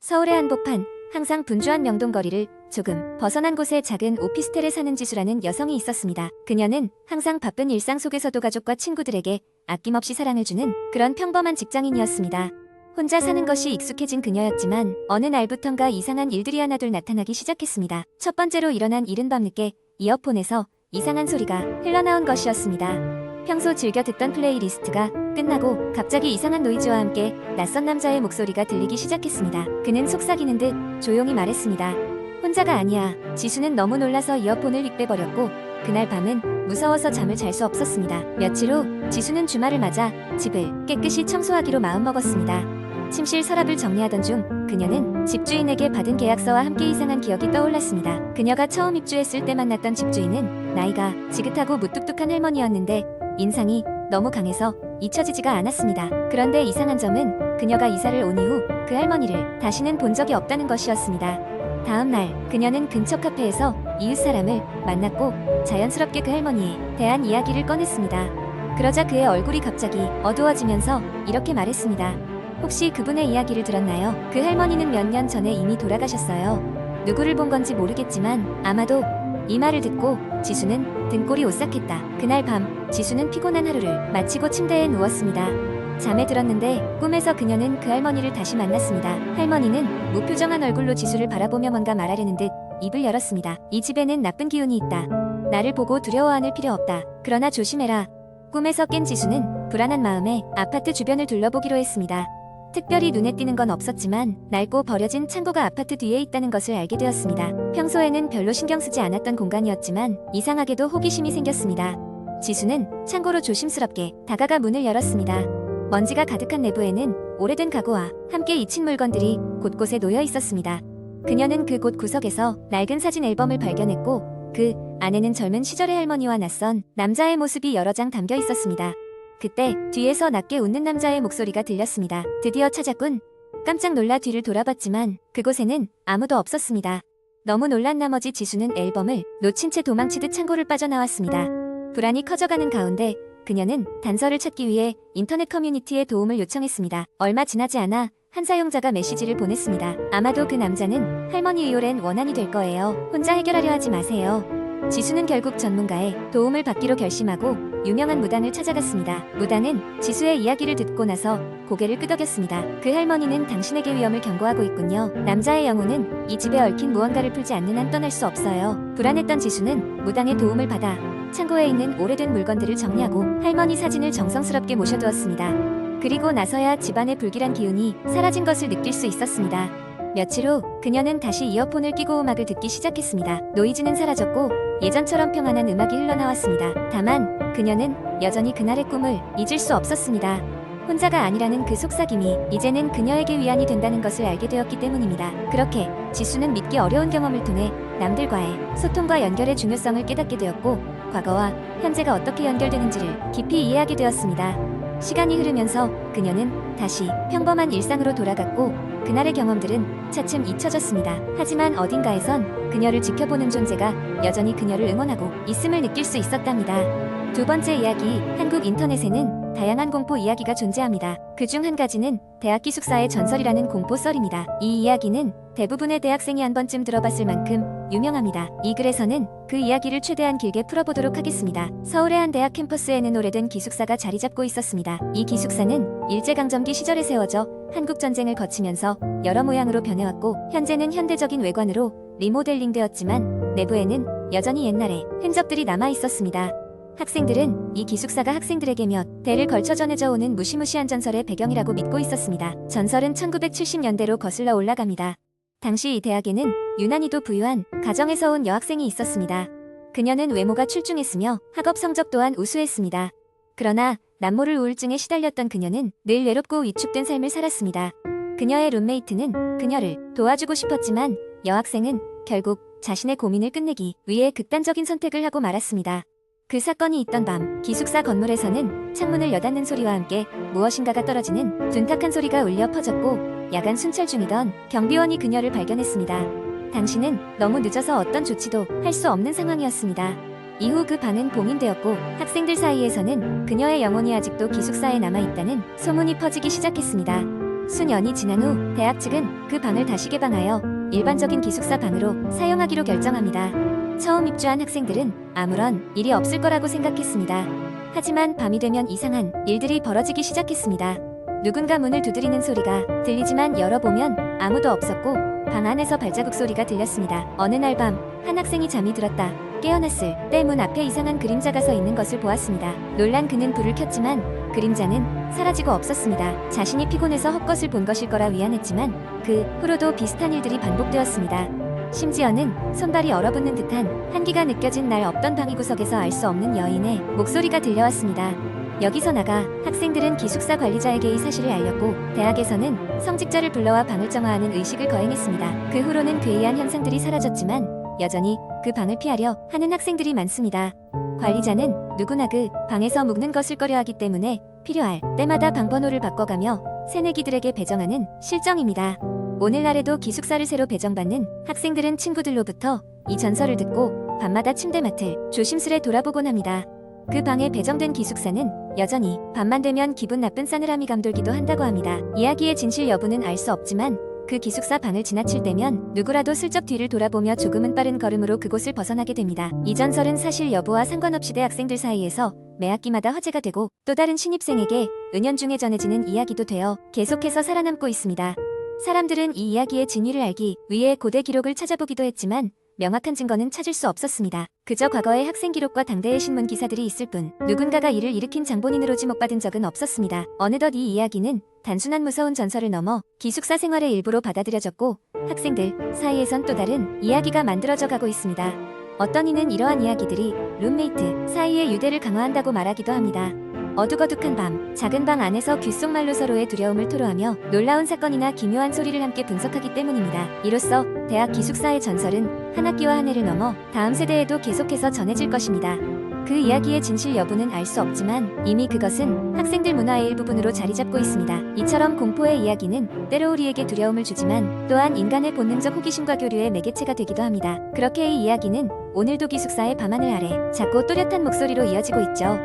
서울의 한복판, 항상 분주한 명동거리를 조금 벗어난 곳에 작은 오피스텔에 사는 지수라는 여성이 있었습니다. 그녀는 항상 바쁜 일상 속에서도 가족과 친구들에게 아낌없이 사랑을 주는 그런 평범한 직장인이었습니다. 혼자 사는 것이 익숙해진 그녀였지만 어느 날부턴가 이상한 일들이 하나둘 나타나기 시작했습니다. 첫 번째로 일어난 일은 밤늦게 이어폰에서 이상한 소리가 흘러나온 것이었습니다. 평소 즐겨 듣던 플레이리스트가 끝나고 갑자기 이상한 노이즈와 함께 낯선 남자의 목소리가 들리기 시작했습니다. 그는 속삭이는 듯 조용히 말했습니다. 혼자가 아니야. 지수는 너무 놀라서 이어폰을 휙 빼버렸고 그날 밤은 무서워서 잠을 잘 수 없었습니다. 며칠 후 지수는 주말을 맞아 집을 깨끗이 청소하기로 마음먹었습니다. 침실 서랍을 정리하던 중 그녀는 집주인에게 받은 계약서와 함께 이상한 기억이 떠올랐습니다. 그녀가 처음 입주했을 때 만났던 집주인은 나이가 지긋하고 무뚝뚝한 할머니였는데 인상이 너무 강해서 잊혀지지가 않았습니다. 그런데 이상한 점은 그녀가 이사를 온 이후 그 할머니를 다시는 본 적이 없다는 것이었습니다. 다음 날 그녀는 근처 카페에서 이웃 사람을 만났고 자연스럽게 그 할머니에 대한 이야기를 꺼냈습니다. 그러자 그의 얼굴이 갑자기 어두워지면서 이렇게 말했습니다. 혹시 그분의 이야기를 들었나요? 그 할머니는 몇 년 전에 이미 돌아가셨어요. 누구를 본 건지 모르겠지만 아마도. 이 말을 듣고 지수는 등골이 오싹했다. 그날 밤 지수는 피곤한 하루를 마치고 침대에 누웠습니다. 잠에 들었는데 꿈에서 그녀는 그 할머니를 다시 만났습니다. 할머니는 무표정한 얼굴로 지수를 바라보며 뭔가 말하려는 듯 입을 열었습니다. 이 집에는 나쁜 기운이 있다. 나를 보고 두려워 안을 필요 없다. 그러나 조심해라. 꿈에서 깬 지수는 불안한 마음에 아파트 주변을 둘러보기로 했습니다. 특별히 눈에 띄는 건 없었지만 낡고 버려진 창고가 아파트 뒤에 있다는 것을 알게 되었습니다. 평소에는 별로 신경 쓰지 않았던 공간이었지만 이상하게도 호기심이 생겼습니다. 지수는 창고로 조심스럽게 다가가 문을 열었습니다. 먼지가 가득한 내부에는 오래된 가구와 함께 잊힌 물건들이 곳곳에 놓여 있었습니다. 그녀는 그곳 구석에서 낡은 사진 앨범을 발견했고 그 안에는 젊은 시절의 할머니와 낯선 남자의 모습이 여러 장 담겨 있었습니다. 그때 뒤에서 낮게 웃는 남자의 목소리가 들렸습니다. 드디어 찾았군. 깜짝 놀라 뒤를 돌아봤지만 그곳에는 아무도 없었습니다. 너무 놀란 나머지 지수는 앨범을 놓친 채 도망치듯 창고를 빠져나왔습니다. 불안이 커져가는 가운데 그녀는 단서를 찾기 위해 인터넷 커뮤니티에 도움을 요청했습니다. 얼마 지나지 않아 한 사용자가 메시지를 보냈습니다. 아마도 그 남자는 할머니 이올엔 원한이 될 거예요. 혼자 해결하려 하지 마세요. 지수는 결국 전문가의 도움을 받기로 결심하고 유명한 무당을 찾아갔습니다. 무당은 지수의 이야기를 듣고 나서 고개를 끄덕였습니다. 그 할머니는 당신에게 위험을 경고하고 있군요. 남자의 영혼은 이 집에 얽힌 무언가를 풀지 않는 한 떠날 수 없어요. 불안했던 지수는 무당의 도움을 받아 창고에 있는 오래된 물건들을 정리하고 할머니 사진을 정성스럽게 모셔두었습니다. 그리고 나서야 집안의 불길한 기운이 사라진 것을 느낄 수 있었습니다. 며칠 후 그녀는 다시 이어폰을 끼고 음악을 듣기 시작했습니다. 노이즈는 사라졌고 예전처럼 평안한 음악이 흘러나왔습니다. 다만 그녀는 여전히 그날의 꿈을 잊을 수 없었습니다. 혼자가 아니라는 그 속삭임이 이제는 그녀에게 위안이 된다는 것을 알게 되었기 때문입니다. 그렇게 지수는 믿기 어려운 경험을 통해 남들과의 소통과 연결의 중요성을 깨닫게 되었고 과거와 현재가 어떻게 연결되는지를 깊이 이해하게 되었습니다. 시간이 흐르면서 그녀는 다시 평범한 일상으로 돌아갔고 그날의 경험들은 차츰 잊혀졌습니다. 하지만 어딘가에선 그녀를 지켜보는 존재가 여전히 그녀를 응원하고 있음을 느낄 수 있었답니다. 두 번째 이야기, 한국 인터넷에는 다양한 공포 이야기가 존재합니다. 그중 한 가지는 대학 기숙사의 전설이라는 공포 썰입니다. 이 이야기는 대부분의 대학생이 한 번쯤 들어봤을 만큼 유명합니다. 이 글에서는 그 이야기를 최대한 길게 풀어보도록 하겠습니다. 서울의 한 대학 캠퍼스에는 오래된 기숙사가 자리 잡고 있었습니다. 이 기숙사는 일제강점기 시절에 세워져 한국전쟁을 거치면서 여러 모양으로 변해왔고 현재는 현대적인 외관으로 리모델링 되었지만 내부에는 여전히 옛날의 흔적들이 남아 있었습니다. 학생들은 이 기숙사가 학생들에게 몇 대를 걸쳐 전해져 오는 무시무시한 전설의 배경이라고 믿고 있었습니다. 전설은 1970년대로 거슬러 올라갑니다. 당시 이 대학에는 유난히도 부유한 가정에서 온 여학생이 있었습니다. 그녀는 외모가 출중했으며 학업 성적 또한 우수했습니다. 그러나 남모를 우울증에 시달렸던 그녀는 늘 외롭고 위축된 삶을 살았습니다. 그녀의 룸메이트는 그녀를 도와주고 싶었지만 여학생은 결국 자신의 고민을 끝내기 위해 극단적인 선택을 하고 말았습니다. 그 사건이 있던 밤 기숙사 건물에서는 창문을 여닫는 소리와 함께 무엇인가가 떨어지는 둔탁한 소리가 울려 퍼졌고 야간 순찰 중이던 경비원이 그녀를 발견했습니다. 당신은 너무 늦어서 어떤 조치도 할 수 없는 상황이었습니다. 이후 그 방은 봉인되었고 학생들 사이에서는 그녀의 영혼이 아직도 기숙사에 남아있다는 소문이 퍼지기 시작했습니다. 수년이 지난 후 대학 측은 그 방을 다시 개방하여 일반적인 기숙사 방으로 사용하기로 결정합니다. 처음 입주한 학생들은 아무런 일이 없을 거라고 생각했습니다. 하지만 밤이 되면 이상한 일들이 벌어지기 시작했습니다. 누군가 문을 두드리는 소리가 들리지만 열어보면 아무도 없었고 방 안에서 발자국 소리가 들렸습니다. 어느 날 밤 한 학생이 잠이 들었다 깨어났을 때 문 앞에 이상한 그림자가 서 있는 것을 보았습니다. 놀란 그는 불을 켰지만 그림자는 사라지고 없었습니다. 자신이 피곤해서 헛것을 본 것일 거라 위안했지만 그 후로도 비슷한 일들이 반복되었습니다. 심지어는 손발이 얼어붙는 듯한 한기가 느껴진 날 없던 방의 구석에서 알 수 없는 여인의 목소리가 들려왔습니다. 여기서 나가 학생들은 기숙사 관리자에게 이 사실을 알렸고 대학에서는 성직자를 불러와 방을 정화하는 의식을 거행했습니다. 그 후로는 괴이한 현상들이 사라졌지만 여전히 그 방을 피하려 하는 학생들이 많습니다. 관리자는 누구나 그 방에서 묵는 것을 꺼려하기 때문에 필요할 때마다 방 번호를 바꿔가며 새내기들에게 배정하는 실정입니다. 오늘날에도 기숙사를 새로 배정받는 학생들은 친구들로부터 이 전설을 듣고 밤마다 침대맡을 조심스레 돌아보곤 합니다. 그 방에 배정된 기숙사는 여전히 밤만 되면 기분 나쁜 싸늘함이 감돌기도 한다고 합니다. 이야기의 진실 여부는 알 수 없지만 그 기숙사 방을 지나칠 때면 누구라도 슬쩍 뒤를 돌아보며 조금은 빠른 걸음으로 그곳을 벗어나게 됩니다. 이 전설은 사실 여부와 상관없이 대학생들 사이에서 매 학기마다 화제가 되고 또 다른 신입생에게 은연중에 전해지는 이야기도 되어 계속해서 살아남고 있습니다. 사람들은 이 이야기의 진위를 알기 위해 고대 기록을 찾아보기도 했지만 명확한 증거는 찾을 수 없었습니다. 그저 과거의 학생 기록과 당대의 신문 기사들이 있을 뿐 누군가가 이를 일으킨 장본인으로 지목받은 적은 없었습니다. 어느덧 이 이야기는 단순한 무서운 전설을 넘어 기숙사 생활의 일부로 받아들여졌고 학생들 사이에선 또 다른 이야기가 만들어져 가고 있습니다. 어떤 이는 이러한 이야기들이 룸메이트 사이의 유대를 강화한다고 말하기도 합니다. 어둑어둑한 밤, 작은 방 안에서 귓속말로 서로의 두려움을 토로하며 놀라운 사건이나 기묘한 소리를 함께 분석하기 때문입니다. 이로써 대학 기숙사의 전설은 한 학기와 한 해를 넘어 다음 세대에도 계속해서 전해질 것입니다. 그 이야기의 진실 여부는 알 수 없지만 이미 그것은 학생들 문화의 일부분으로 자리 잡고 있습니다. 이처럼 공포의 이야기는 때로 우리에게 두려움을 주지만 또한 인간의 본능적 호기심과 교류의 매개체가 되기도 합니다. 그렇게 이 이야기는 오늘도 기숙사의 밤하늘 아래 작고 또렷한 목소리로 이어지고 있죠.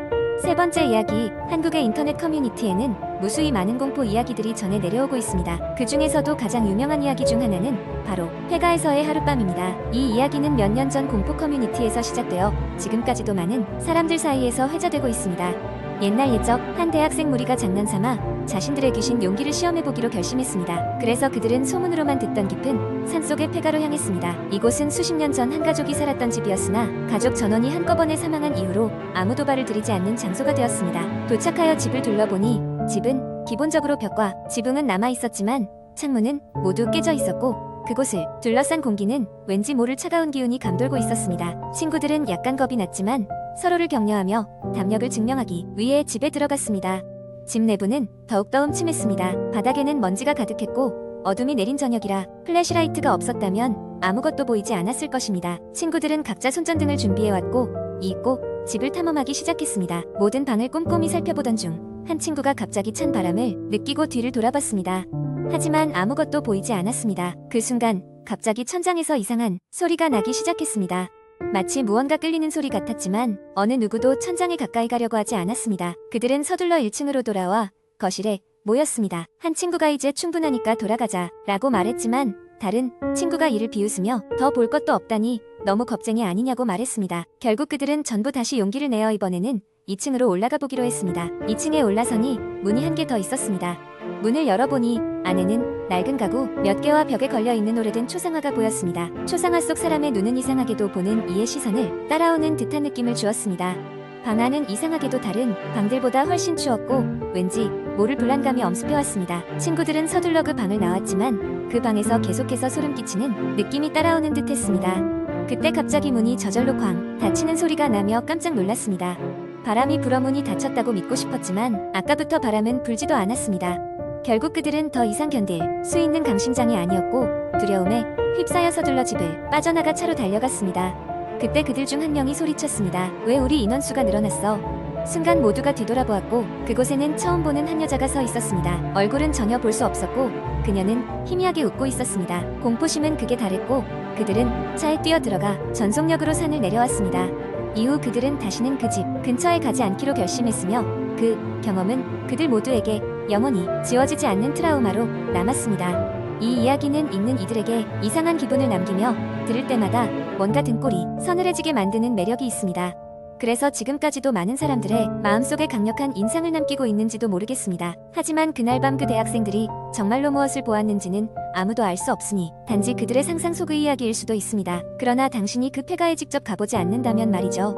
세 번째 이야기, 한국의 인터넷 커뮤니티에는 무수히 많은 공포 이야기들이 전해 내려오고 있습니다. 그 중에서도 가장 유명한 이야기 중 하나는 바로 폐가에서의 하룻밤입니다. 이 이야기는 몇 년 전 공포 커뮤니티에서 시작되어 지금까지도 많은 사람들 사이에서 회자되고 있습니다. 옛날 옛적 한 대학생 무리가 장난삼아 자신들의 귀신 용기를 시험해보기로 결심했습니다. 그래서 그들은 소문으로만 듣던 깊은 산속의 폐가로 향했습니다. 이곳은 수십 년 전 한 가족이 살았던 집이었으나 가족 전원이 한꺼번에 사망한 이후로 아무 도발을 들이지 않는 장소가 되었습니다. 도착하여 집을 둘러보니 집은 기본적으로 벽과 지붕은 남아있었지만 창문은 모두 깨져 있었고 그곳을 둘러싼 공기는 왠지 모를 차가운 기운이 감돌고 있었습니다. 친구들은 약간 겁이 났지만 서로를 격려하며 담력을 증명하기 위해 집에 들어갔습니다. 집 내부는 더욱더 음침했습니다. 바닥에는 먼지가 가득했고 어둠이 내린 저녁이라 플래시라이트가 없었다면 아무것도 보이지 않았을 것입니다. 친구들은 각자 손전등을 준비해왔고 잊고 집을 탐험하기 시작했습니다. 모든 방을 꼼꼼히 살펴보던 중 한 친구가 갑자기 찬 바람을 느끼고 뒤를 돌아봤습니다. 하지만 아무것도 보이지 않았습니다. 그 순간 갑자기 천장에서 이상한 소리가 나기 시작했습니다. 마치 무언가 끌리는 소리 같았지만 어느 누구도 천장에 가까이 가려고 하지 않았습니다. 그들은 서둘러 1층으로 돌아와 거실에 모였습니다. 한 친구가 이제 충분하니까 돌아가자 라고 말했지만 다른 친구가 이를 비웃으며 더 볼 것도 없다니 너무 겁쟁이 아니냐고 말했습니다. 결국 그들은 전부 다시 용기를 내어 이번에는 2층으로 올라가 보기로 했습니다. 2층에 올라서니 문이 한 개 더 있었습니다. 문을 열어보니 안에는 낡은 가구 몇 개와 벽에 걸려있는 오래된 초상화가 보였습니다. 초상화 속 사람의 눈은 이상하게도 보는 이의 시선을 따라오는 듯한 느낌을 주었습니다. 방 안은 이상하게도 다른 방들보다 훨씬 추웠고 왠지 모를 불안감이 엄습해왔습니다. 친구들은 서둘러 그 방을 나왔지만 그 방에서 계속해서 소름 끼치는 느낌이 따라오는 듯 했습니다. 그때 갑자기 문이 저절로 쾅 닫히는 소리가 나며 깜짝 놀랐습니다. 바람이 불어 문이 닫혔다고 믿고 싶었지만 아까부터 바람은 불지도 않았습니다. 결국 그들은 더 이상 견딜 수 있는 강심장이 아니었고 두려움에 휩싸여 서둘러 집을 빠져나가 차로 달려갔습니다. 그때 그들 중 한 명이 소리쳤습니다. 왜 우리 인원수가 늘어났어? 순간 모두가 뒤돌아보았고 그곳에는 처음 보는 한 여자가 서 있었습니다. 얼굴은 전혀 볼 수 없었고 그녀는 희미하게 웃고 있었습니다. 공포심은 극에 달했고 그들은 차에 뛰어들어가 전속력으로 산을 내려왔습니다. 이후 그들은 다시는 그 집 근처에 가지 않기로 결심했으며 그 경험은 그들 모두에게 영원히 지워지지 않는 트라우마로 남았습니다. 이 이야기는 읽는 이들에게 이상한 기분을 남기며 들을 때마다 뭔가 등골이 서늘해지게 만드는 매력이 있습니다. 그래서 지금까지도 많은 사람들의 마음속에 강력한 인상을 남기고 있는지도 모르겠습니다. 하지만 그날 밤 그 대학생들이 정말로 무엇을 보았는지는 아무도 알 수 없으니 단지 그들의 상상 속의 이야기일 수도 있습니다. 그러나 당신이 그 폐가에 직접 가보지 않는다면 말이죠.